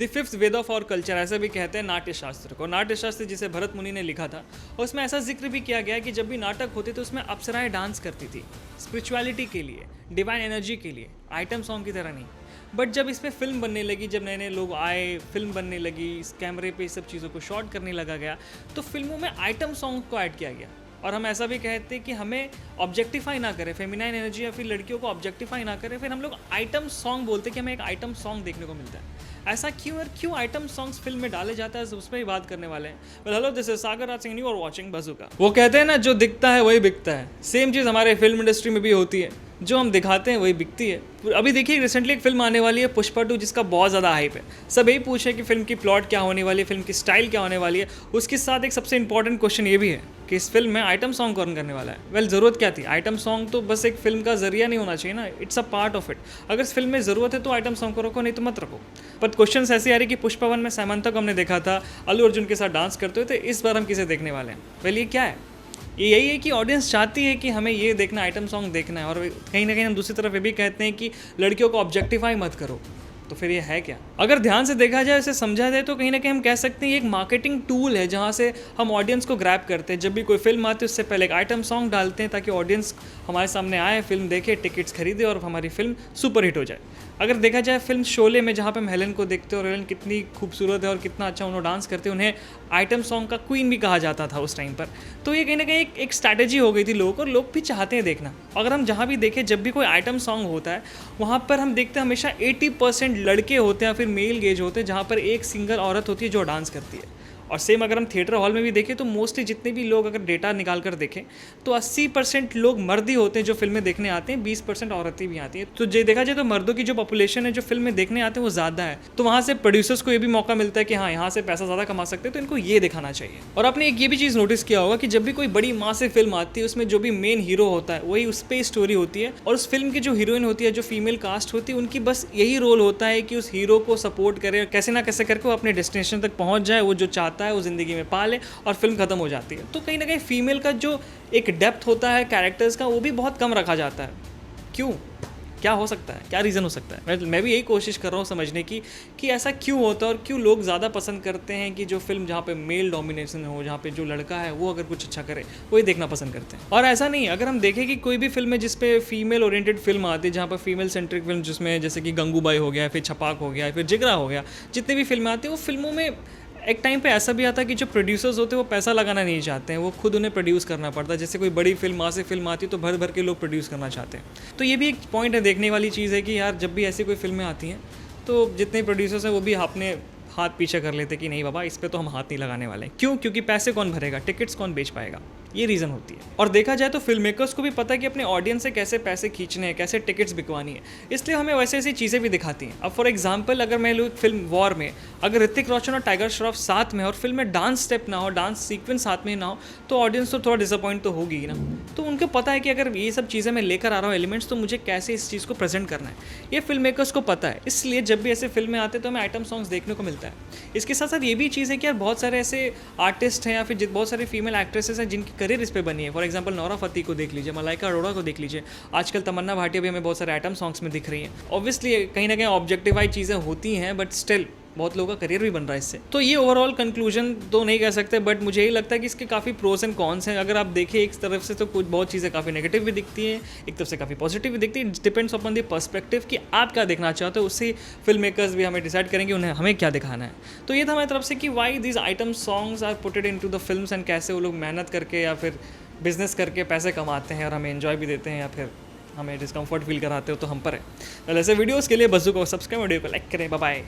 The fifth Veda of और culture ऐसा भी कहते हैं नाट्य शास्त्र को। नाट्य शास्त्र जिसे भरत मुनि ने लिखा था और उसमें ऐसा जिक्र भी किया गया कि जब भी नाटक होते थे उसमें अप्सराएं डांस करती थी स्पिरिचुअलिटी के लिए, डिवाइन एनर्जी के लिए, आइटम सॉन्ग की तरह नहीं। बट जब इस पर फिल्म बनने लगी, जब नए नए लोग आए, फिल्म बनने लगी, इस कैमरे पे इस सब चीज़ों को शॉट करने लगा गया, तो फिल्मों में आइटम सॉन्ग को ऐड किया गया। और हम ऐसा भी कहते हैं कि हमें ऑब्जेक्टिफाई ना करें, फेमिनाइन एनर्जी या फिर लड़कियों को ऑब्जेक्टिफाई ना करें, फिर हम लोग आइटम सॉन्ग बोलते हैं कि हमें एक आइटम सॉन्ग देखने को मिलता है। ऐसा क्यों और क्यों आइटम सॉन्ग्स फिल्म में डाले जाता है, उस पर ही बात करने वाले हैं। Well hello, this is Sagar Raj Singh, you are watching Bazooka. वो कहते हैं ना, जो दिखता है वही बिकता है। सेम चीज़ हमारे फिल्म इंडस्ट्री में भी होती है, जो हम दिखाते हैं वही बिकती है। अभी देखिए, रिसेंटली एक फिल्म आने वाली है पुष्पा 2, जिसका बहुत ज़्यादा हाइप है। सब यही पूछे कि फिल्म की प्लॉट क्या होने वाली है, फिल्म की स्टाइल क्या होने वाली है। उसके साथ एक सबसे इंपॉर्टेंट क्वेश्चन ये भी है कि इस फिल्म में आइटम सॉन्ग कौन करने वाला है। वेल ज़रूरत क्या थी? आइटम सॉन्ग तो बस एक फिल्म का जरिया नहीं होना चाहिए ना, it's a part of it. अगर इस फिल्म में ज़रूरत है तो आइटम सॉन्ग को रखो, नहीं तो मत रखो। बट क्वेश्चन ऐसे आ रही कि पुष्पा 1 में सैमंथा को हमने देखा था अल्लू अर्जुन के साथ डांस करते हुए, तो इस बार हम किसे देखने वाले हैं? वेल ये क्या है? ये यही है कि ऑडियंस चाहती है कि हमें ये देखना, आइटम सॉन्ग देखना है। और कहीं ना कहीं हम दूसरी तरफ ये भी कहते हैं कि लड़कियों को ऑब्जेक्टिफाई मत करो। तो फिर ये है क्या? अगर ध्यान से देखा जाए, इसे समझा जाए, तो कहीं ना कहीं हम कह सकते हैं ये एक मार्केटिंग टूल है, जहाँ से हम ऑडियंस को ग्रैब करते हैं। जब भी कोई फिल्म आती है उससे पहले एक आइटम सॉन्ग डालते हैं ताकि ऑडियंस हमारे सामने आए, फिल्म देखे, टिकट्स खरीदे और हमारी फिल्म सुपर हिट हो जाए। अगर देखा जाए फिल्म शोले में, जहाँ पे हम हेलन को देखते हैं और हेलन कितनी खूबसूरत है और कितना अच्छा उन्होंने डांस करते हैं, उन्हें आइटम सॉन्ग का क्वीन भी कहा जाता था उस टाइम पर। तो ये कहीं ना कहीं एक स्ट्रैटेजी हो गई थी लोगों को, और लोग भी चाहते हैं देखना। अगर हम जहाँ भी देखें, जब भी कोई आइटम सॉन्ग होता है, वहाँ पर हम देखते हैं हमेशा 80% लड़के होते हैं, फिर मेल गेज होते हैं, जहाँ पर एक सिंगल औरत होती है जो डांस करती है। और सेम अगर हम थिएटर हॉल में भी देखें तो मोस्टली जितने भी लोग अगर डेटा निकाल कर देखें तो 80% लोग मर्द ही होते हैं जो फिल्में देखने आते हैं, 20% औरतें भी आती हैं। तो जो देखा जाए तो मर्दों की जो पॉपुलेशन है जो फिल्में देखने आते हैं वो ज़्यादा है। तो वहाँ से प्रोड्यूसर्स को ये भी मौका मिलता है कि हाँ, यहाँ से पैसा ज़्यादा कमा सकते हैं, तो इनको ये दिखाना चाहिए। और आपने एक ये भी चीज़ नोटिस किया होगा कि जब भी कोई बड़ी माँ से फिल्म आती है, उसमें जो भी मेन हीरो होता है वही उस पर स्टोरी होती है, और उस फिल्म की जो हीरोइन होती है, जो फीमेल कास्ट होती है, उनकी बस यही रोल होता है कि उस हीरो को सपोर्ट करे, कैसे ना कैसे करके वो अपने डेस्टिनेशन तक पहुँच जाए, वो जो चाहता है वो ज़िंदगी में ले, और फिल्म खत्म हो जाती है। तो कहीं ना कहीं फीमेल का जो एक डेप्थ होता है कैरेक्टर्स का, वो भी बहुत कम रखा जाता है। क्यों? क्या हो सकता है? क्या रीज़न हो सकता है? मैं भी यही कोशिश कर रहा हूँ समझने की कि ऐसा क्यों होता है और क्यों लोग ज़्यादा पसंद करते हैं कि जो फिल्म जहाँ पे मेल डोमिनेशन हो, जहाँ पे जो लड़का है वो अगर कुछ अच्छा करे, वही देखना पसंद करते हैं। और ऐसा नहीं, अगर हम देखें कि कोई भी फिल्म है जिसपे फीमेल ओरिएंटेड फिल्म आती है, जहाँ पर फीमेल सेंट्रिक फिल्म, जिसमें जैसे कि गंगूबाई हो गया, फिर छपाक हो गया, फिर जिगरा हो गया, जितनी भी फिल्में आती हैं, वो फिल्मों में एक टाइम पे ऐसा भी आता है कि जो प्रोड्यूसर्स होते हैं वो पैसा लगाना नहीं चाहते हैं, वो खुद उन्हें प्रोड्यूस करना पड़ता है। जैसे कोई बड़ी फिल्म, मासिक फिल्म आती है तो भर भर के लोग प्रोड्यूस करना चाहते हैं। तो ये भी एक पॉइंट है, देखने वाली चीज़ है कि यार जब भी ऐसी कोई फिल्में आती हैं तो जितने प्रोड्यूसर्स हैं वो भी अपने हाथ पीछे कर लेते कि नहीं बाबा, इस पे तो हम हाथ नहीं लगाने वाले हैं। क्यों? क्योंकि पैसे कौन भरेगा, टिकट्स कौन बेच पाएगा, ये रीज़न होती है। और देखा जाए तो फिल्म मेकर्स को भी पता है कि अपने ऑडियंस से कैसे पैसे खींचने हैं, कैसे टिकट्स बिकवानी है, इसलिए हमें वैसे ऐसी चीज़ें भी दिखाती हैं। अब फॉर एग्जांपल, अगर मैं लूँ फिल्म वॉर में, अगर ऋतिक रोशन और टाइगर श्रॉफ साथ में और फिल्म में डांस स्टेप ना हो, डांस सीक्वेंस साथ में ना हो, तो ऑडियंस तो थोड़ा डिसअपॉइंट तो होगी ना। तो उनको पता है कि अगर ये सब चीज़ें मैं लेकर आ रहा हूँ एलिमेंट्स, तो मुझे कैसे इस चीज़ को प्रेजेंट करना है, ये फिल्म मेकर्स को पता है। इसलिए जब भी ऐसे फिल्में आते हैं तो हमें आइटम सॉन्ग्स देखने को मिलता है। इसके साथ साथ ये भी चीज़ है कि यार बहुत सारे ऐसे आर्टिस्ट हैं या फिर बहुत सारे फीमेल एक्ट्रेसेस हैं जिनकी करियर इस पर बनी है। फॉर एग्जांपल नौरा फतेही को देख लीजिए, मलाइका अरोड़ा को देख लीजिए, आजकल तमन्ना भाटिया भी हमें बहुत सारे आइटम सॉन्ग्स में दिख रही हैं। ऑब्वियसली कहीं ना कहीं ऑब्जेक्टिफाइड चीज़ें होती हैं, बट स्टिल बहुत लोगों का करियर भी बन रहा है इससे। तो ये ओवरऑल कंक्लूजन तो नहीं कह सकते, बट मुझे यही लगता है कि इसके काफ़ी प्रोस एंड कॉन्स हैं। अगर आप देखें एक तरफ से तो कुछ बहुत चीज़ें काफ़ी नेगेटिव भी दिखती हैं, एक तरफ से काफ़ी पॉजिटिव भी दिखती है। It depends upon the perspective कि आप क्या देखना चाहते हो, उससे फिल्म मेकर्स भी हमें डिसाइड करेंगे उन्हें हमें क्या दिखाना है। तो ये था हमारी तरफ से कि why these item songs are putted into the films, and कैसे वो लोग मेहनत करके या फिर बिजनेस करके पैसे कमाते हैं और हमें एंजॉय भी देते हैं, या फिर हमें डिस्कम्फर्ट फील कराते हो तो हम पर है। तो ऐसे वीडियोज़ के लिए बज़ूका को सब्सक्राइब, वीडियो को लाइक करें। Bye bye.